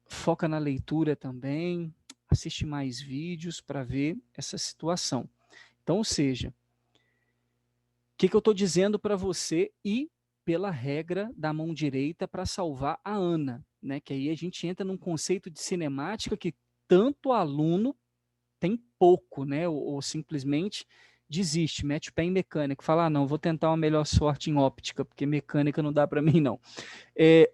foca na leitura também, assiste mais vídeos para ver essa situação. Então, ou seja, o que eu estou dizendo para você ir pela regra da mão direita para salvar a Ana, né? Que aí a gente entra num conceito de cinemática que tanto aluno tem pouco, né? Ou simplesmente desiste, mete o pé em mecânica, fala, não, vou tentar uma melhor sorte em óptica, porque mecânica não dá para mim, não.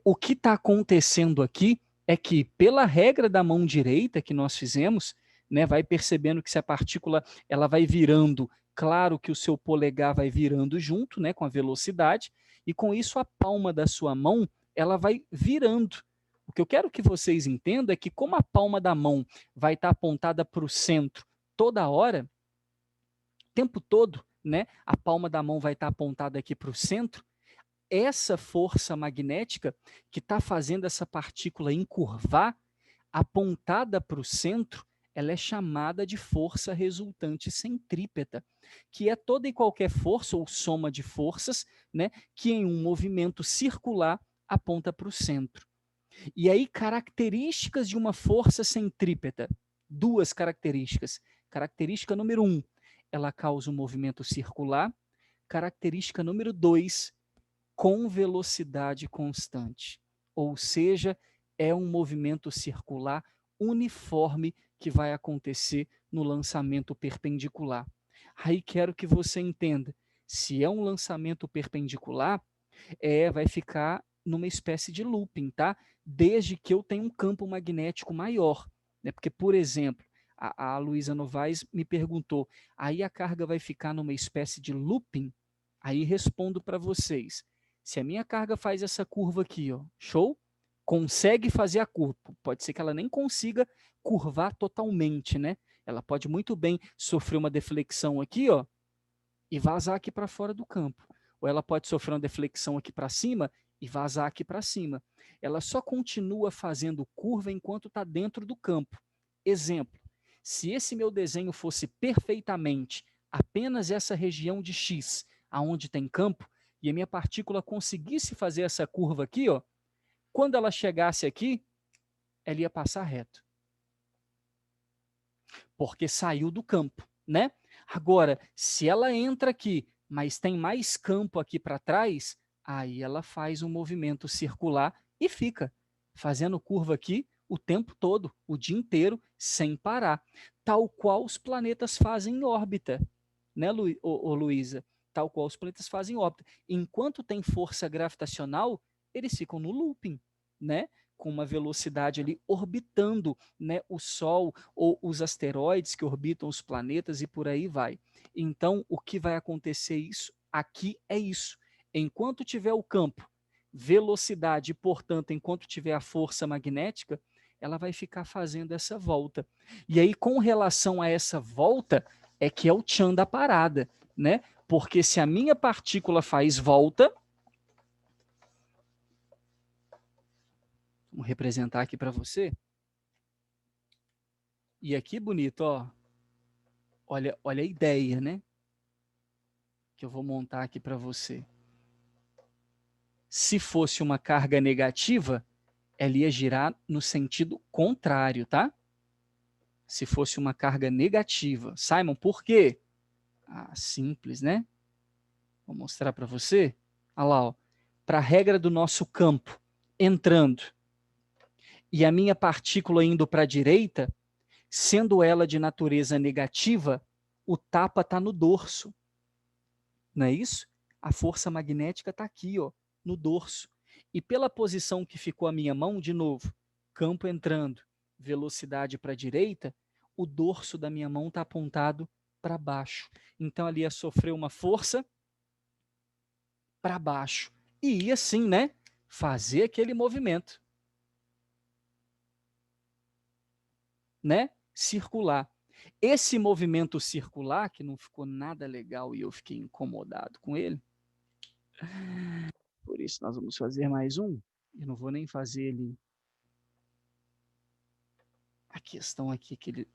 O que está acontecendo aqui é que, pela regra da mão direita que nós fizemos, né, vai percebendo que se a partícula ela vai virando, claro que o seu polegar vai virando junto, né, com a velocidade, e com isso a palma da sua mão ela vai virando. O que eu quero que vocês entendam é que, como a palma da mão vai estar apontada para o centro toda hora, o tempo todo, né, a palma da mão vai estar apontada aqui para o centro, essa força magnética que está fazendo essa partícula encurvar, apontada para o centro, ela é chamada de força resultante centrípeta, que é toda e qualquer força ou soma de forças, né, que em um movimento circular aponta para o centro. E aí, características de uma força centrípeta. Duas características. Característica número 1, ela causa um movimento circular. Característica número 2, com velocidade constante. Ou seja, é um movimento circular uniforme que vai acontecer no lançamento perpendicular. Aí quero que você entenda, se é um lançamento perpendicular, vai ficar numa espécie de looping, tá? Desde que eu tenha um campo magnético maior, né? Porque, por exemplo, a Luísa Novaes me perguntou, aí a carga vai ficar numa espécie de looping? Aí respondo para vocês, se a minha carga faz essa curva aqui, ó, show? Consegue fazer a curva, pode ser que ela nem consiga curvar totalmente, né? Ela pode muito bem sofrer uma deflexão aqui, ó, e vazar aqui para fora do campo. Ou ela pode sofrer uma deflexão aqui para cima e vazar aqui para cima. Ela só continua fazendo curva enquanto está dentro do campo. Exemplo, se esse meu desenho fosse perfeitamente apenas essa região de X, aonde tem campo, e a minha partícula conseguisse fazer essa curva aqui, ó, quando ela chegasse aqui, ela ia passar reto. Porque saiu do campo, né? Agora, se ela entra aqui, mas tem mais campo aqui para trás, aí ela faz um movimento circular e fica fazendo curva aqui o tempo todo, o dia inteiro, sem parar. Tal qual os planetas fazem em órbita, né, Luísa? Tal qual os planetas fazem em órbita. Enquanto tem força gravitacional, eles ficam no looping, né? Com uma velocidade ali orbitando, né, o Sol ou os asteroides que orbitam os planetas e por aí vai. Então, o que vai acontecer isso aqui é isso. Enquanto tiver o campo, velocidade, e, portanto, enquanto tiver a força magnética, ela vai ficar fazendo essa volta. E aí, com relação a essa volta, é que é o tchan da parada, né? Porque se a minha partícula faz volta, vamos representar aqui para você. E aqui bonito, ó. Olha a ideia, né? Que eu vou montar aqui para você. Se fosse uma carga negativa, ela ia girar no sentido contrário, tá? Se fosse uma carga negativa. Simon, por quê? Ah, simples, né? Vou mostrar para você. Olha lá, ó. Para a regra do nosso campo entrando e a minha partícula indo para a direita, sendo ela de natureza negativa, o tapa está no dorso. Não é isso? A força magnética está aqui, ó, no dorso. E pela posição que ficou a minha mão, de novo, campo entrando, velocidade para a direita, o dorso da minha mão está apontado para baixo. Então ali ia sofrer uma força para baixo. E ia sim, né? Fazer aquele movimento, né? Circular. Esse movimento circular, que não ficou nada legal e eu fiquei incomodado com ele, por isso nós vamos fazer mais um. Eu não vou nem fazer ele. A questão aqui que ele.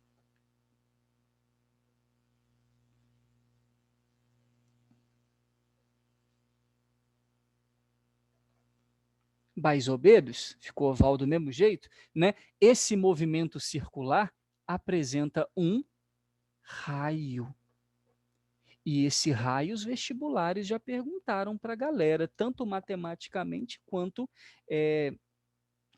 Baisobedos, ficou oval do mesmo jeito, né? Esse movimento circular apresenta um raio. E esse raio, os vestibulares já perguntaram para a galera, tanto matematicamente quanto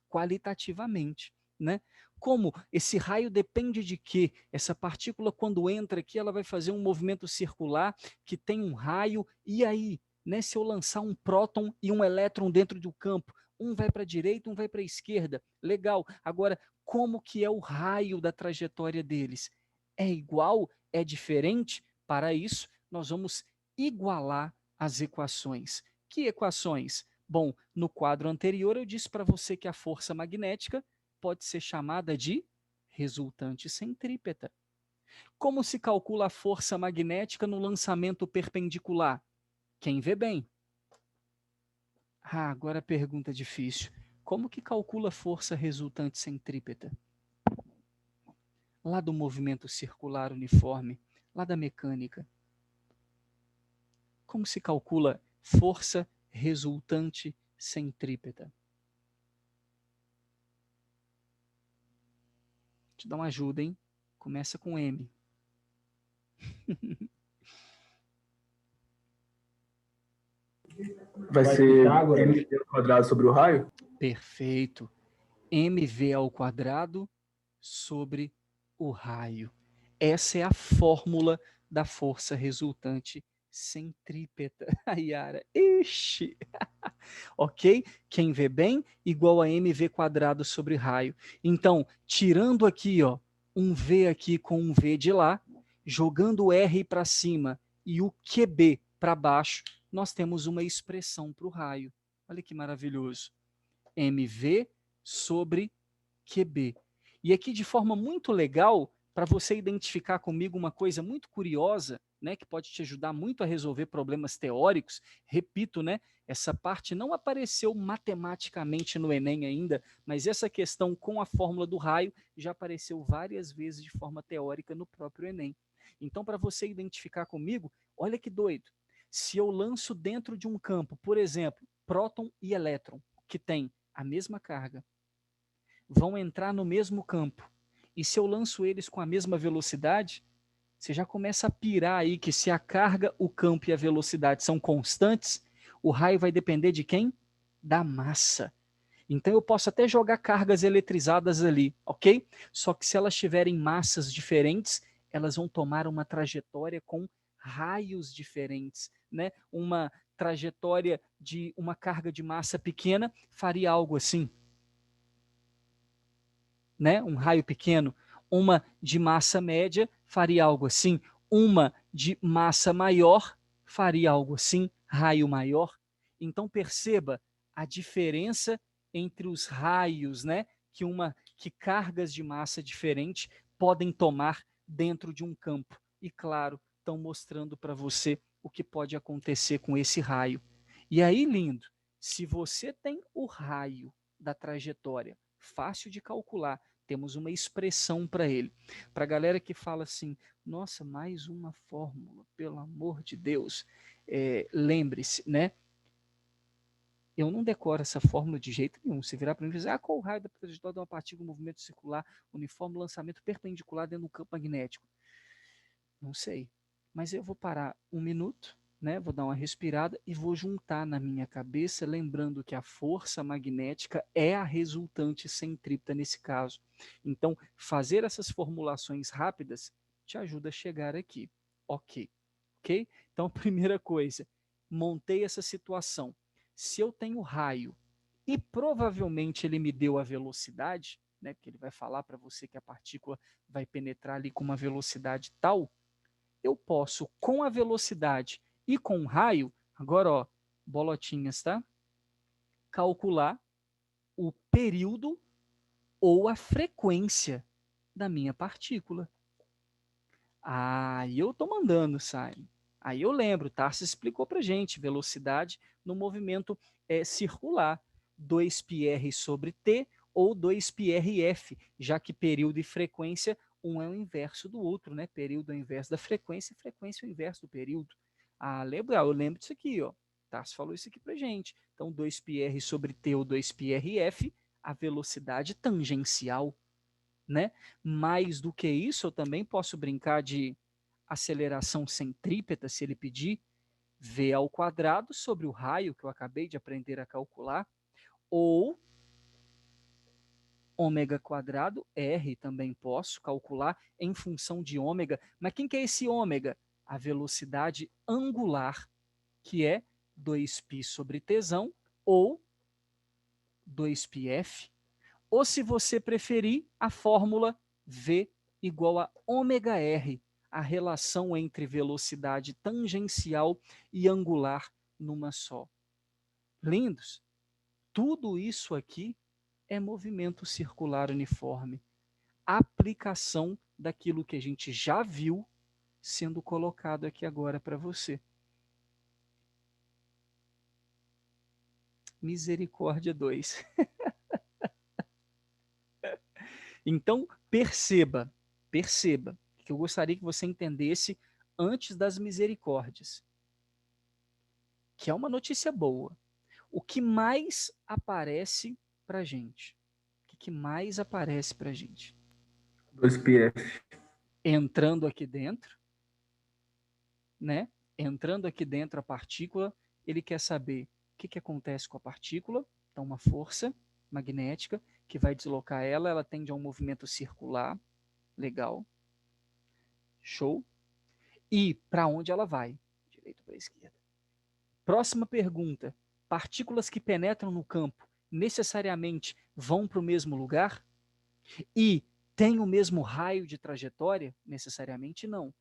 qualitativamente, né? Como esse raio depende de quê? Essa partícula, quando entra aqui, ela vai fazer um movimento circular que tem um raio, e aí, né, se eu lançar um próton e um elétron dentro do campo, um vai para a direita, um vai para a esquerda, legal. Agora, como que é o raio da trajetória deles? É igual? É diferente? Para isso, nós vamos igualar as equações. Que equações? Bom, no quadro anterior eu disse para você que a força magnética pode ser chamada de resultante centrípeta. Como se calcula a força magnética no lançamento perpendicular? Quem vê bem? Ah, agora a pergunta difícil. Como que calcula a força resultante centrípeta? Lá do movimento circular uniforme, lá da mecânica. Como se calcula força resultante centrípeta? Te dá uma ajuda, hein? Começa com M. Vai ser mv ao quadrado sobre o raio? Perfeito. mv ao quadrado sobre o raio. Essa é a fórmula da força resultante centrípeta. A Yara, ixi! Ok? Quem vê bem, igual a mv quadrado sobre raio. Então, tirando aqui, ó, um v aqui com um v de lá, jogando o r para cima e o QB para baixo, nós temos uma expressão para o raio. Olha que maravilhoso. mv sobre QB. E aqui, de forma muito legal, para você identificar comigo uma coisa muito curiosa, né, que pode te ajudar muito a resolver problemas teóricos, repito, né, essa parte não apareceu matematicamente no Enem ainda, mas essa questão com a fórmula do raio já apareceu várias vezes de forma teórica no próprio Enem. Então, para você identificar comigo, olha que doido. Se eu lanço dentro de um campo, por exemplo, próton e elétron, que tem a mesma carga, vão entrar no mesmo campo. E se eu lanço eles com a mesma velocidade, você já começa a pirar aí que se a carga, o campo e a velocidade são constantes, o raio vai depender de quem? Da massa. Então eu posso até jogar cargas eletrizadas ali, ok? Só que se elas tiverem massas diferentes, elas vão tomar uma trajetória com raios diferentes, né? Uma trajetória de uma carga de massa pequena faria algo assim, né? Um raio pequeno. Uma de massa média faria algo assim. Uma de massa maior faria algo assim, raio maior. Então perceba a diferença entre os raios, né? Que cargas de massa diferente podem tomar dentro de um campo. E claro, estão mostrando para você o que pode acontecer com esse raio. E aí, lindo, se você tem o raio da trajetória fácil de calcular, temos uma expressão para ele. Para a galera que fala assim, nossa, mais uma fórmula, pelo amor de Deus, lembre-se, né? Eu não decoro essa fórmula de jeito nenhum. Se virar para mim e dizer, qual o raio da trajetória de uma partícula em movimento circular, uniforme, lançamento perpendicular dentro do campo magnético? Não sei. Mas eu vou parar um minuto, né? Vou dar uma respirada e vou juntar na minha cabeça, lembrando que a força magnética é a resultante centrípeta nesse caso. Então, fazer essas formulações rápidas te ajuda a chegar aqui. Ok. Ok? Então, primeira coisa, montei essa situação. Se eu tenho raio e provavelmente ele me deu a velocidade, né? Porque ele vai falar para você que a partícula vai penetrar ali com uma velocidade tal, eu posso, com a velocidade e com o raio, agora, ó, bolotinhas, tá? Calcular o período ou a frequência da minha partícula. Aí eu tô mandando, Simon. Aí eu lembro, Tarso explicou pra gente, velocidade no movimento circular, 2πr sobre t ou 2πrf, já que período e frequência, um é o inverso do outro, né? Período é o inverso da frequência, frequência é o inverso do período. Ah, legal, eu lembro disso aqui, ó. Tarso falou isso aqui para gente. Então, 2πr sobre t ou 2πrf, a velocidade tangencial, né? Mais do que isso, eu também posso brincar de aceleração centrípeta, se ele pedir, v ao quadrado sobre o raio que eu acabei de aprender a calcular, ou ômega quadrado, r também posso calcular em função de ômega. Mas quem que é esse ômega? A velocidade angular, que é 2π sobre tzão, ou 2πf, ou se você preferir, a fórmula v igual a ômega r, a relação entre velocidade tangencial e angular numa só. Lindos? Tudo isso aqui é movimento circular uniforme. Aplicação daquilo que a gente já viu sendo colocado aqui agora para você. Misericórdia 2. Então, perceba que eu gostaria que você entendesse antes das misericórdias, que é uma notícia boa. O que mais aparece para a gente? O que mais aparece para a gente? 2πf. Entrando aqui dentro, né? Entrando aqui dentro a partícula, ele quer saber o que acontece com a partícula. Então, uma força magnética que vai deslocar ela, ela tende a um movimento circular. Legal. Show. E para onde ela vai? Direita para a esquerda. Próxima pergunta. Partículas que penetram no campo necessariamente vão para o mesmo lugar? E têm o mesmo raio de trajetória? Necessariamente não.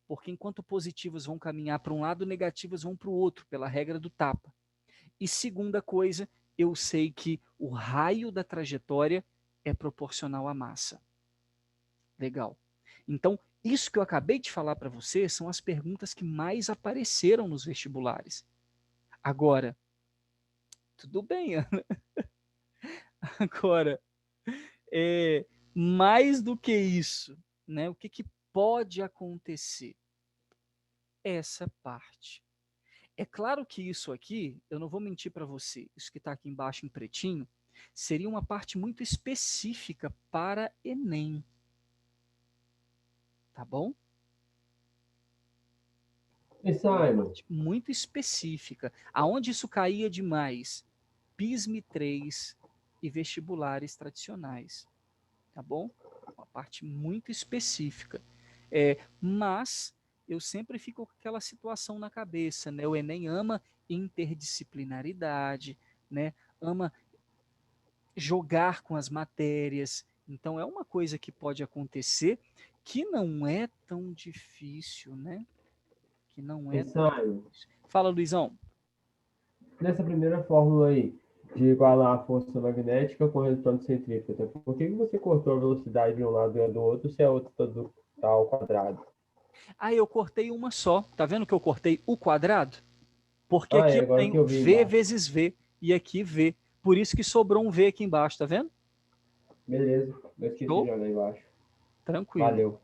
Porque enquanto positivas vão caminhar para um lado, negativas vão para o outro, pela regra do tapa. E segunda coisa, eu sei que o raio da trajetória é proporcional à massa. Legal. Então, isso que eu acabei de falar para você são as perguntas que mais apareceram nos vestibulares. Agora, tudo bem, Ana. Agora, mais do que isso, né? O que pode acontecer? Essa parte. É claro que isso aqui, eu não vou mentir para você, isso que está aqui embaixo em pretinho, seria uma parte muito específica para Enem. Tá bom? E Simon? Muito específica. Aonde isso caía demais? PISM 3 e vestibulares tradicionais. Tá bom? Uma parte muito específica. Mas eu sempre fico com aquela situação na cabeça, né? O Enem ama interdisciplinaridade, né? Ama jogar com as matérias. Então é uma coisa que pode acontecer que não é tão difícil, né? Que não é tão difícil. Fala, Luizão. Nessa primeira fórmula aí, de igualar a força magnética com o resultado centrípeta, por que você cortou a velocidade de um lado e a do outro se a outra está ao quadrado? Eu cortei uma só. Tá vendo que eu cortei o quadrado? Porque aqui eu agora que tenho eu vi V embaixo. vezes V e aqui V. Por isso que sobrou um V aqui embaixo, tá vendo? Beleza, eu esqueci Show? de olhar embaixo. Tranquilo. Valeu.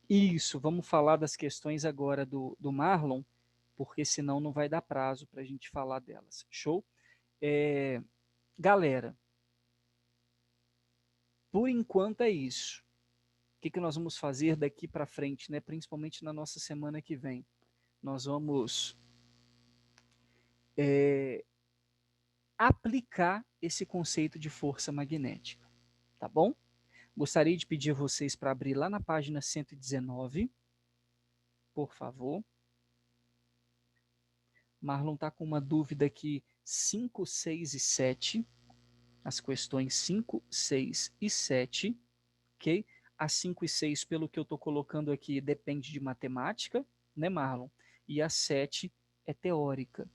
Isso, vamos falar das questões agora do Marlon, porque senão não vai dar prazo para a gente falar delas. Show? Galera, por enquanto é isso. O que nós vamos fazer daqui para frente, né? Principalmente na nossa semana que vem? Nós vamos aplicar esse conceito de força magnética, tá bom? Gostaria de pedir a vocês para abrir lá na página 119, por favor. Marlon está com uma dúvida aqui, 5, 6 e 7, as questões 5, 6 e 7, ok? A 5 e 6, pelo que eu estou colocando aqui, depende de matemática, né, Marlon? E a 7 é teórica.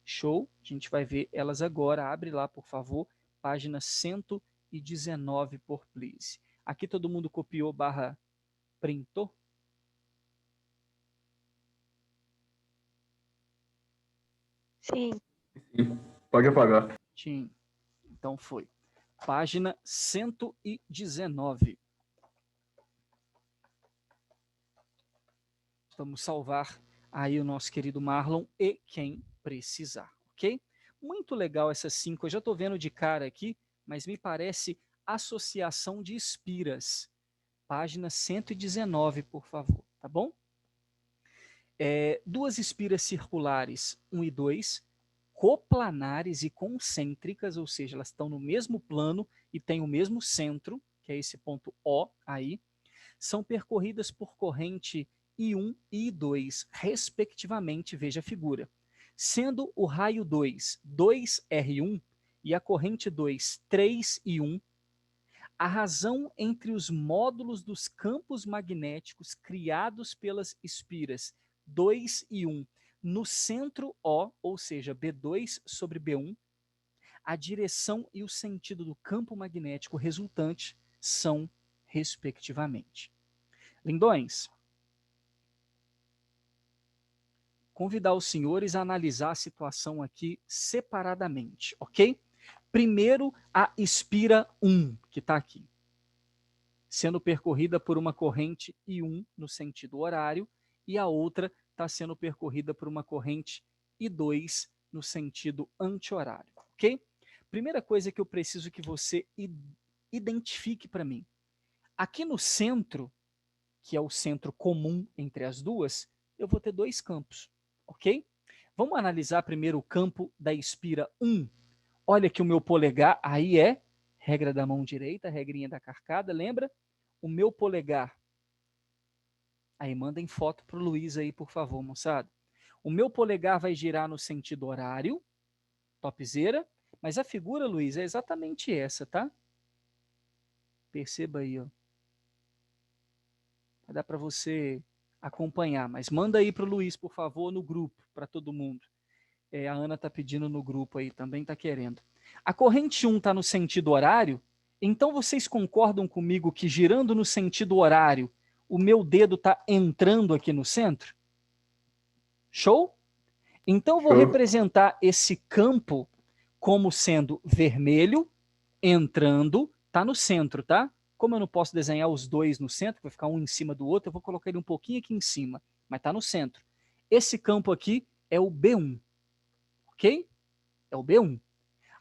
Show? A gente vai ver elas agora. Abre lá, por favor, página 119, por please. Aqui todo mundo copiou / printou? Sim. Pode apagar. Sim. Então foi. Página 119. Vamos salvar aí o nosso querido Marlon e quem precisar, ok? Muito legal essas 5. Eu já estou vendo de cara aqui, mas me parece associação de espiras. Página 119, por favor, tá bom? Duas espiras circulares, 1 e 2, coplanares e concêntricas, ou seja, elas estão no mesmo plano e têm o mesmo centro, que é esse ponto O aí, são percorridas por corrente I1 e I2, respectivamente, veja a figura. Sendo o raio 2, 2R1, e a corrente 2, 3I1, a razão entre os módulos dos campos magnéticos criados pelas espiras 2 e 1 no centro O, ou seja, B2 sobre B1, a direção e o sentido do campo magnético resultante são, respectivamente. Lindões, convidar os senhores a analisar a situação aqui separadamente, ok? Primeiro, a espira 1, que está aqui, sendo percorrida por uma corrente I1 no sentido horário, e a outra está sendo percorrida por uma corrente I2 no sentido anti-horário, ok? Primeira coisa que eu preciso que você identifique para mim. Aqui no centro, que é o centro comum entre as duas, eu vou ter 2 campos, ok? Vamos analisar primeiro o campo da espira 1. Olha que o meu polegar, aí é regra da mão direita, regrinha da carcada, lembra? O meu polegar, aí mandem foto para o Luiz aí, por favor, moçada. O meu polegar vai girar no sentido horário, topzera, mas a figura, Luiz, é exatamente essa, tá? Perceba aí, ó. Vai dar para você acompanhar, mas manda aí para o Luiz, por favor, no grupo, para todo mundo. A Ana está pedindo no grupo aí, também está querendo. A corrente 1 está no sentido horário, então vocês concordam comigo que girando no sentido horário, o meu dedo está entrando aqui no centro? Show? Então eu vou representar esse campo como sendo vermelho, entrando, está no centro, tá? Como eu não posso desenhar os dois no centro, vai ficar um em cima do outro, eu vou colocar ele um pouquinho aqui em cima, mas está no centro. Esse campo aqui é o B1, ok? É o B1.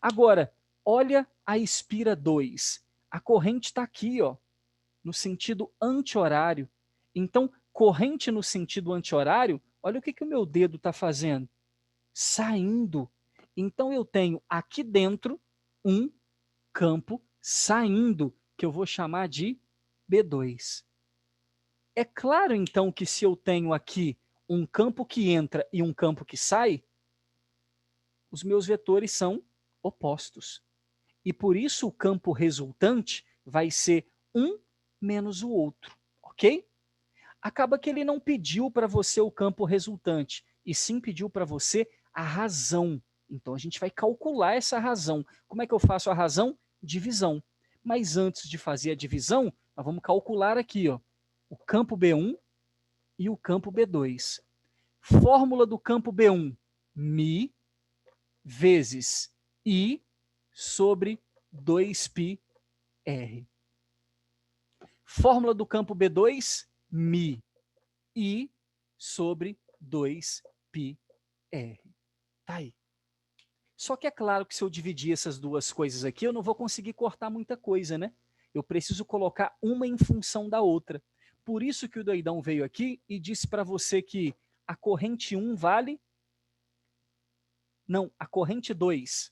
Agora, olha a espira 2. A corrente está aqui, ó, no sentido anti-horário. Então, corrente no sentido anti-horário, olha o que o meu dedo está fazendo. Saindo. Então, eu tenho aqui dentro um campo saindo, que eu vou chamar de B2. É claro, então, que se eu tenho aqui um campo que entra e um campo que sai, os meus vetores são opostos. E por isso o campo resultante vai ser um menos o outro, ok? Acaba que ele não pediu para você o campo resultante, e sim pediu para você a razão. Então a gente vai calcular essa razão. Como é que eu faço a razão? Divisão. Mas antes de fazer a divisão, nós vamos calcular aqui, ó, o campo B1 e o campo B2. Fórmula do campo B1, μ vezes I sobre 2πr. Fórmula do campo B2, μ I sobre 2πr. Tá aí. Só que é claro que se eu dividir essas duas coisas aqui, eu não vou conseguir cortar muita coisa, né? Eu preciso colocar uma em função da outra. Por isso que o doidão veio aqui e disse para você que a corrente 1 vale... Não, a corrente 2.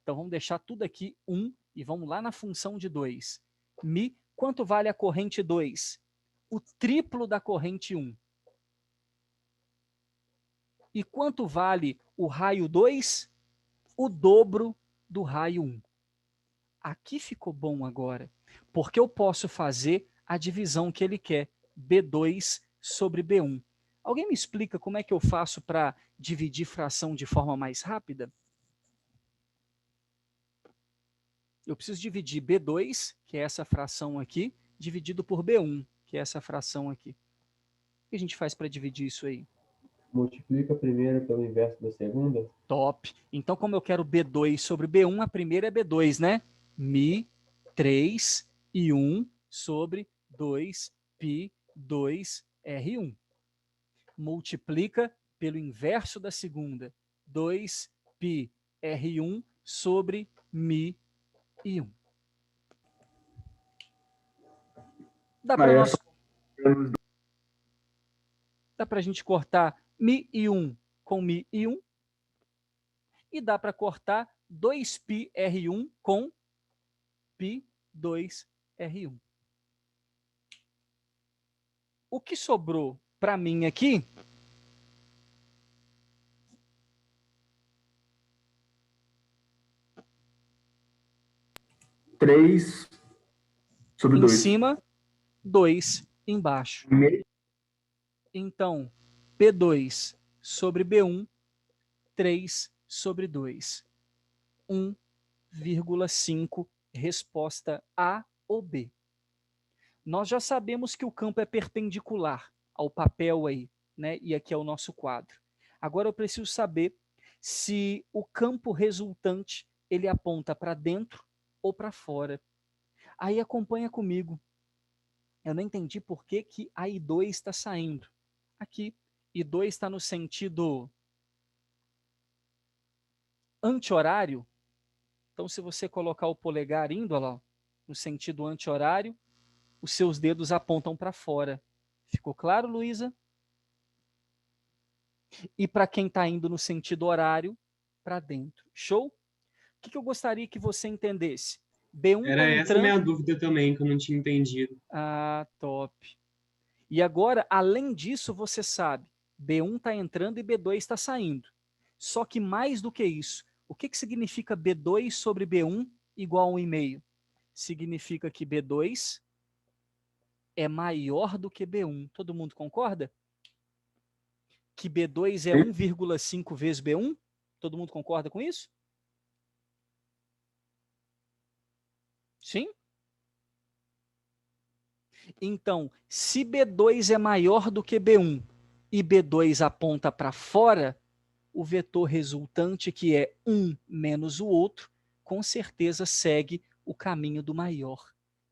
Então vamos deixar tudo aqui 1 e vamos lá na função de 2. Mi, quanto vale a corrente 2? O triplo da corrente 1. E quanto vale o raio 2? O dobro do raio 1. Aqui ficou bom agora, porque eu posso fazer a divisão que ele quer, B2 sobre B1. Alguém me explica como é que eu faço para dividir fração de forma mais rápida? Eu preciso dividir B2, que é essa fração aqui, dividido por B1, que é essa fração aqui. O que a gente faz para dividir isso aí? Multiplica a primeira pelo inverso da segunda. Top. Então, como eu quero B2 sobre B1, a primeira é B2, né? Mi 3 e 1 sobre 2π2R1. multiplica pelo inverso da segunda. 2πr1 sobre μ1. Dá para Aí é nós... só Dá para a gente cortar μ1 com μ1 e dá para cortar 2πr1 com π2r1. O que sobrou para mim aqui três sobre em 2. cima, 2 embaixo. Então, B2 sobre B1, 3 sobre 2. 1,5, resposta A ou B. Nós já sabemos que o campo é perpendicular ao papel aí, né? E aqui é o nosso quadro. Agora eu preciso saber se o campo resultante ele aponta para dentro ou para fora. Aí acompanha comigo. Eu não entendi por que a I2 está saindo. Aqui, I2 está no sentido anti-horário. Então, se você colocar o polegar indo lá, no sentido anti-horário, os seus dedos apontam para fora. Ficou claro, Luísa? E para quem está indo no sentido horário, para dentro. Show? O que eu gostaria que você entendesse? B1 está Era essa a minha entrando... dúvida também, que eu não tinha entendido. Ah, top. E agora, além disso, você sabe, B1 está entrando e B2 está saindo. Só que mais do que isso, o que significa B2 sobre B1 igual a 1,5? Significa que B2 é maior do que B1. Todo mundo concorda? Que B2 é 1,5 vezes B1? Todo mundo concorda com isso? Sim? Então, se B2 é maior do que B1 e B2 aponta para fora, o vetor resultante, que é um menos o outro, com certeza segue o caminho do maior.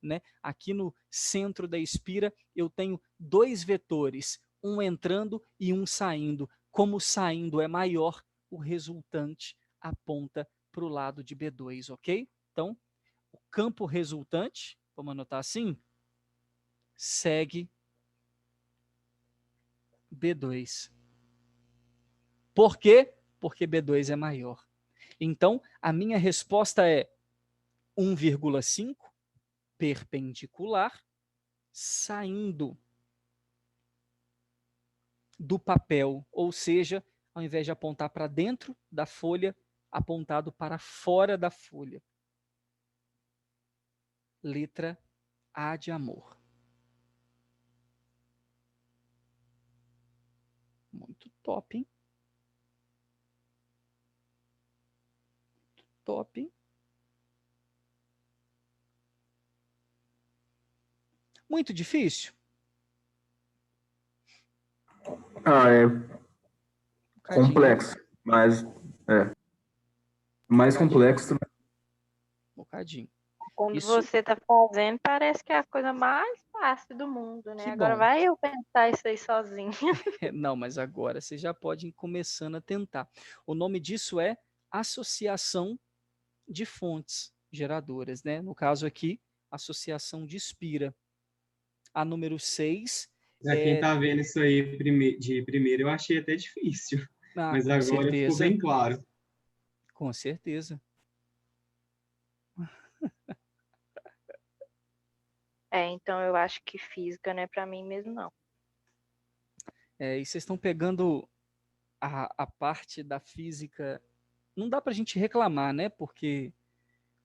Né? Aqui no centro da espira, eu tenho dois vetores, um entrando e um saindo. Como saindo é maior, o resultante aponta para o lado de B2, ok? Então, o campo resultante, vamos anotar assim, segue B2. Por quê? Porque B2 é maior. Então, a minha resposta é 1,5 perpendicular saindo do papel, ou seja, ao invés de apontar para dentro da folha, apontado para fora da folha. Letra A de amor. Muito top, hein? Top, hein? Muito difícil? É Bocadinho. complexo, mas é mais complexo. Bocadinho. Quando Isso, você tá fazendo, parece que é a coisa mais fácil do mundo, né? que Agora bom. vai eu pensar isso aí sozinho. Não, mas agora você já pode ir começando a tentar. O nome disso é associação de fontes geradoras, né? No caso aqui, associação de Spira. A número 6 Para quem está vendo isso aí de primeiro, eu achei até difícil, mas com agora ficou certeza, bem claro. com certeza. Então eu acho que física não é para mim mesmo, não. E vocês estão pegando a parte da física. Não dá para a gente reclamar, né? Porque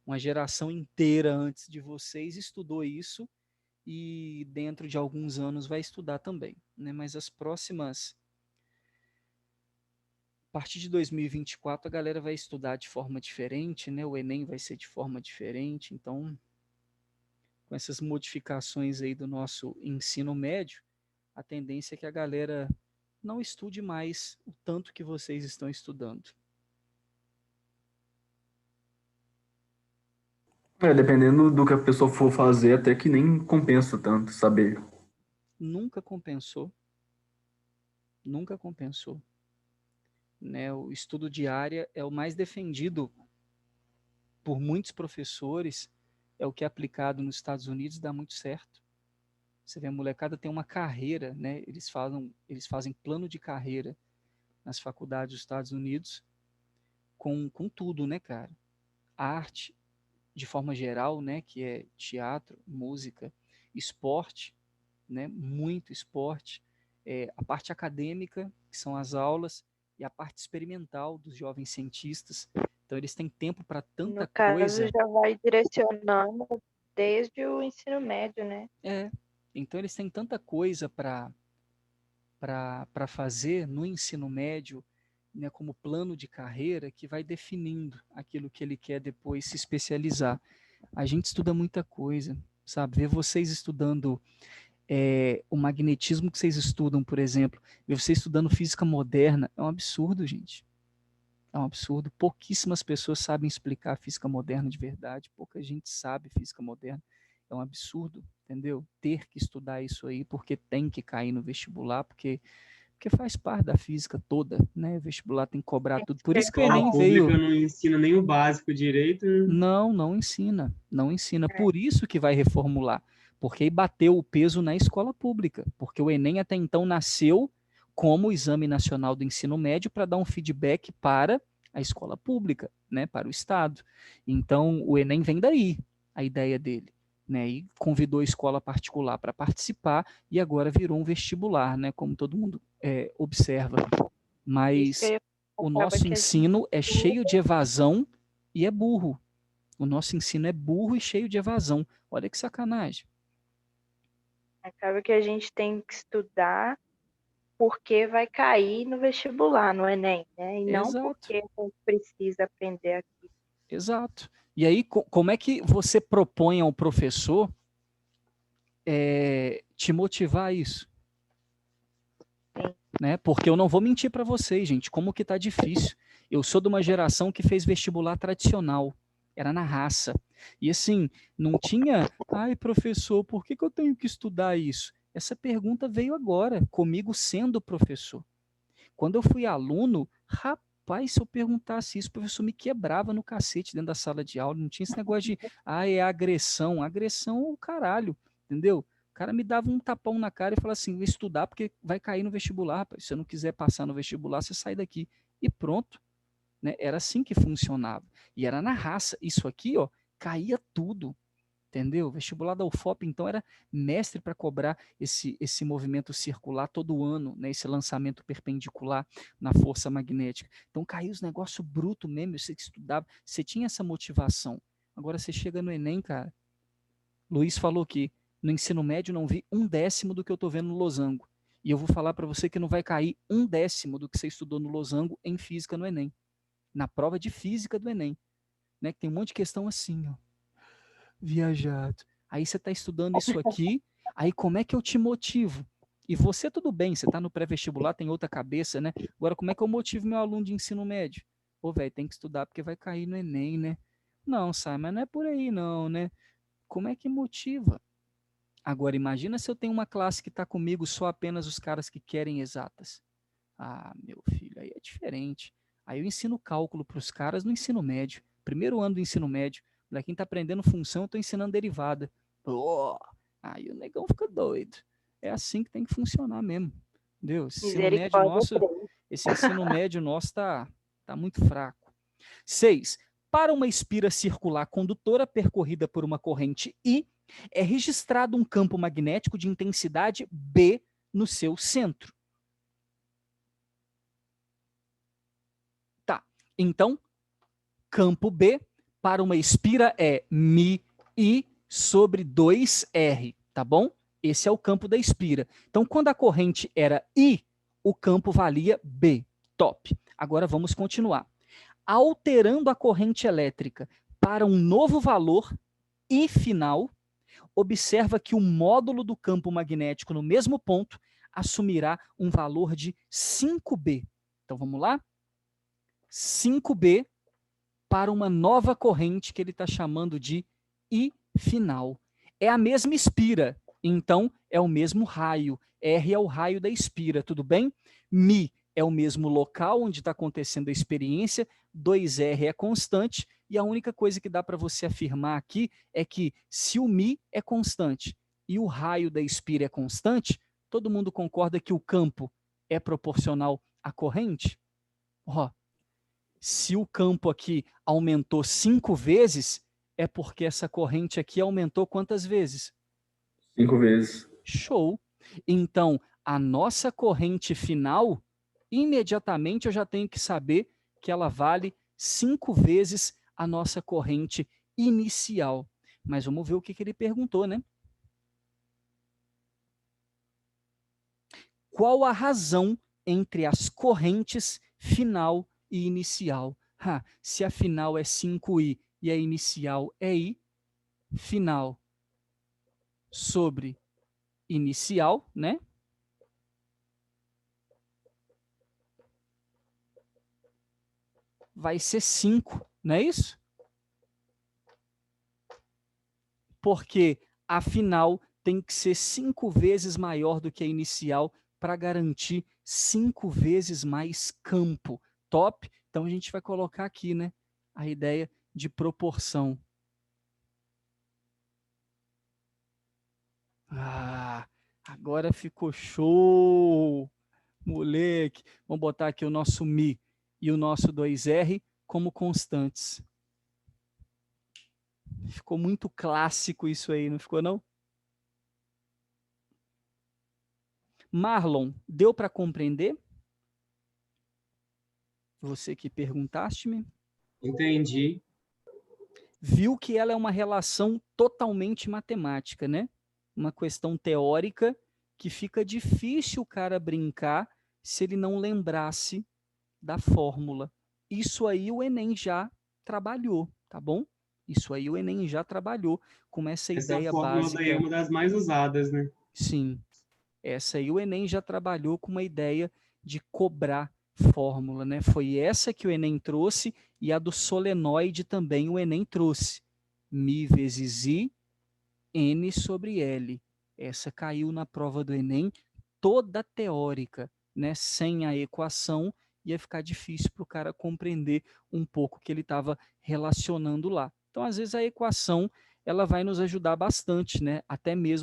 uma geração inteira antes de vocês estudou isso e dentro de alguns anos vai estudar também, né? Mas as próximas, a partir de 2024, a galera vai estudar de forma diferente, né? O Enem vai ser de forma diferente, então, com essas modificações aí do nosso ensino médio, a tendência é que a galera não estude mais o tanto que vocês estão estudando. Dependendo do que a pessoa for fazer, até que nem compensa tanto saber. Nunca compensou. Nunca compensou. Né? O estudo de área é o mais defendido por muitos professores, é o que é aplicado nos Estados Unidos, dá muito certo. Você vê, a molecada tem uma carreira, né? Eles fazem plano de carreira nas faculdades dos Estados Unidos com tudo, né, cara? Arte, de forma geral, né, que é teatro, música, esporte, né, muito esporte, a parte acadêmica, que são as aulas, e a parte experimental dos jovens cientistas. Então, eles têm tempo para tanta No caso, coisa. já vai direcionando desde o ensino médio, né? Então, eles têm tanta coisa para fazer no ensino médio, né, como plano de carreira, que vai definindo aquilo que ele quer depois se especializar. A gente estuda muita coisa, sabe? Ver vocês estudando o magnetismo que vocês estudam, por exemplo, ver vocês estudando física moderna, é um absurdo, gente. É um absurdo. Pouquíssimas pessoas sabem explicar a física moderna de verdade, pouca gente sabe física moderna. É um absurdo, entendeu? Ter que estudar isso aí, porque tem que cair no vestibular, porque faz parte da física toda, né? O vestibular tem que cobrar tudo. Por A isso que o escola Enem pública veio. não ensina nem o básico direito, né? Não, não ensina, não ensina. Por isso que vai reformular, porque aí bateu o peso na escola pública, porque o Enem até então nasceu como o Exame Nacional do Ensino Médio para dar um feedback para a escola pública, né, para o Estado. Então, o Enem vem daí, a ideia dele, né, e convidou a escola particular para participar e agora virou um vestibular, né, como todo mundo observa. Isso que Mas o acaba nosso que a gente, ensino é cheio de evasão e é burro. O nosso ensino é burro e cheio de evasão. Olha que sacanagem. acaba que a gente tem que estudar porque vai cair no vestibular, no Enem, né? E não Exato, porque a gente precisa aprender aqui. exato. E aí, como é que você propõe ao professor te motivar a isso? Sim. Né? Porque eu não vou mentir para vocês, gente, como que tá difícil. Eu sou de uma geração que fez vestibular tradicional, era na raça. E assim, não tinha, ai professor, por que eu tenho que estudar isso? Essa pergunta veio agora, comigo sendo professor. Quando eu fui aluno, rapaz, se eu perguntasse isso, o professor me quebrava no cacete dentro da sala de aula. Não tinha esse negócio de, é agressão. Agressão é o caralho, entendeu? O cara me dava um tapão na cara e falava assim: vou estudar porque vai cair no vestibular, rapaz. Se você não quiser passar no vestibular, você sai daqui. E pronto. Né? Era assim que funcionava. E era na raça. Isso aqui, ó, caía tudo. Entendeu? O vestibular da UFOP, então, era mestre para cobrar esse movimento circular todo ano, né? Esse lançamento perpendicular na força magnética. Então, caiu os negócios bruto mesmo, você que estudava, você tinha essa motivação. Agora, você chega no Enem, cara, Luiz falou que no ensino médio não vi 1/10 do que eu estou vendo no losango. E eu vou falar para você que não vai cair 1/10 do que você estudou no losango em física no Enem. Na prova de física do Enem. Né? Que tem um monte de questão assim, ó. Viajado. Aí você está estudando isso aqui, aí como é que eu te motivo? E você, tudo bem, você está no pré-vestibular, tem outra cabeça, né? Agora, como é que eu motivo meu aluno de ensino médio? Pô, velho, tem que estudar porque vai cair no Enem, né? Não, sai, mas não é por aí, não, né? Como é que motiva? Agora, imagina se eu tenho uma classe que está comigo só apenas os caras que querem exatas. Ah, meu filho, aí é diferente. Aí eu ensino cálculo para os caras no ensino médio. Primeiro ano do ensino médio. Para quem está aprendendo função, eu estou ensinando derivada. Oh, aí o negão fica doido. É assim que tem que funcionar mesmo. Entendeu? Misericórdia 3. Esse ensino médio nosso tá muito fraco. 6. Para uma espira circular condutora percorrida por uma corrente I, é registrado um campo magnético de intensidade B no seu centro. Tá, então, campo B para uma espira é μI sobre 2R, tá bom? Esse é o campo da espira. Então, quando a corrente era I, o campo valia B. Top. Agora vamos continuar. Alterando a corrente elétrica para um novo valor I final, observa que o módulo do campo magnético no mesmo ponto assumirá um valor de 5B. Então vamos lá? 5B para uma nova corrente que ele está chamando de I final. É a mesma espira, Então, é o mesmo raio. R é o raio da espira, tudo bem? Mi é o mesmo local onde está acontecendo a experiência, 2R é constante, e a única coisa que dá para você afirmar aqui é que se o Mi é constante e o raio da espira é constante, todo mundo concorda que o campo é proporcional à corrente? Ó, se o campo aqui aumentou 5 vezes, é porque essa corrente aqui aumentou quantas vezes? 5 vezes. Show! Então, a nossa corrente final, imediatamente eu já tenho que saber que ela vale 5 vezes a nossa corrente inicial. Mas vamos ver o que ele perguntou, né? Qual a razão entre as correntes final e inicial? Se a final é 5i e a inicial é i, final sobre inicial, né? Vai ser 5, não é isso? Porque a final tem que ser 5 vezes maior do que a inicial para garantir 5 vezes mais campo. Top? Então a gente vai colocar aqui, né, a ideia de proporção. Ah, agora ficou show, moleque. Vamos botar aqui o nosso Mi e o nosso 2R como constantes. Ficou muito clássico isso aí, não ficou não? Marlon, deu para compreender? Você que perguntaste-me. Entendi. Viu que ela é uma relação totalmente matemática, né? Uma questão teórica que fica difícil o cara brincar se ele não lembrasse da fórmula. Isso aí o Enem já trabalhou, tá bom? Isso aí o Enem já trabalhou com essa Essa ideia fórmula daí é básica. uma das mais usadas, né? Sim, essa aí o Enem já trabalhou com uma ideia de cobrar fórmula, né? Foi essa que o Enem trouxe e a do solenoide também o Enem trouxe. Mi vezes I, N sobre L. Essa caiu na prova do Enem, toda teórica, né? Sem a equação, ia ficar difícil para o cara compreender um pouco o que ele estava relacionando lá. Então, às vezes, a equação ela vai nos ajudar bastante, né? Até mesmo